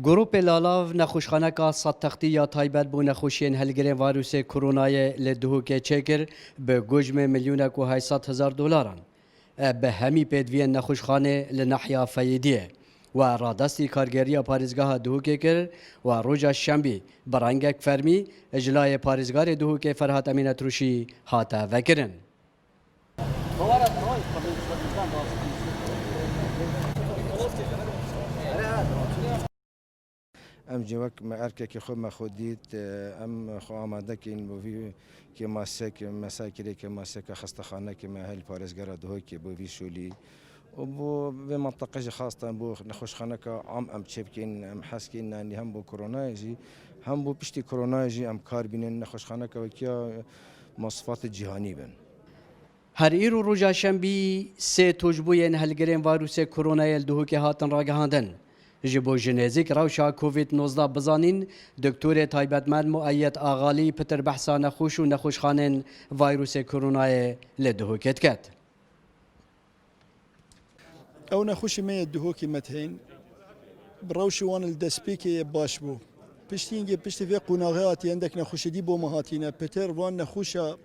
گروپ لالاو نخوشخانه که صد تختی یا تایبت بو نخوشین هلگرین ویروس کرونای لدهوک چکر به گجم میلیون کو 800,000 دلاران به همی پیدوی نخوشخانه لنحیا فیدیه و رادستی کارگری پاریزگاه دهوک کر و روز شنبه برانگک فرمی اجلای پاریزگار دهوک فرهاد امینه تروشی هاتا وکرن. ام جوک ارکه که خود مخودیت ام خو آماده کین بوی که ماسک مساکری که ماسک خستخانه که محل پارسگرا دهو که بوی شولی و بو به منطقه خاصه بو نخوشخانه که ام چپکین ام حسکین نانی هم بو کرونا جی هم بو پشتی کرونا جی ام کار بینن نخوشخانه که وکیا مواصفات جهانی بن. هر ایرو روز شنبه سه توجبوین هلگرین ویروس کرونای لدهوک هاتن راگهاندن. جبو جنازیک روشا کووید 19 بزانین دکتور تایبتمند مؤید آغالی پتر بحثا نخوش و نخوشخانن ویروس کرونای لدهوکت کت. او نخوشی می دهوکی متهین بروشوان الدسپیکی باش بو پشتینگی پشتی فی قناغاتی اندک نخوشی دی بو مهاتینه پتر وان نخوشا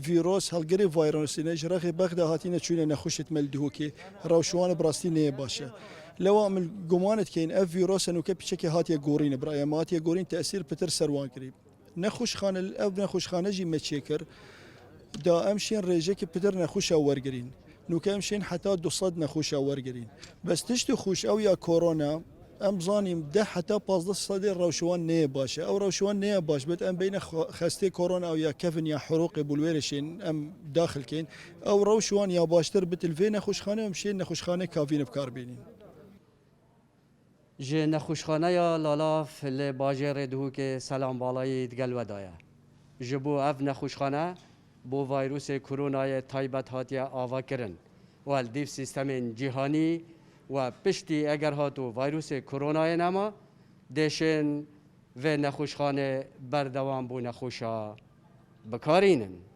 فيروس هالقري فيروس نجرخي بغدا هاتينا تشونا نخشت مال دهوكي روشوان براستي نيه باشا لو من قمانت كاين اف فيروس انه كيف شكي هاتيا قورين برايا ما هاتيا قورين تاثير بتر سروان قريب نخش خان الاب نخش خان جي متشكر دا امشين ريجيك بتر نخش اور قرين نو كامشين حتى دوصد نخش اور قرين بس تشتي خوش او يا كورونا ام زانیم ده حتی 15 صدر روشوان نه باشه او روشوان نه باش بد ام بین خسته کرونا او یا کفن یا حروق بولویرشین ام داخل کین او روشوان یا باشتر بتلفین خوشخانه مشین نخوشخانه کافین بکار بینین ج نخوشخانه یا لالاف لباجر دهوک سلام بالای دگل ودایا جبو اف نخوشخانه بو ویروس کرونای تایبت هاتیا آوا کرن و الدیف سیستم جهانی و پشتی اگر هاتو ویروس کرونای نما دشن و نخوشخانه بردوام بو نخوشا بکارینن.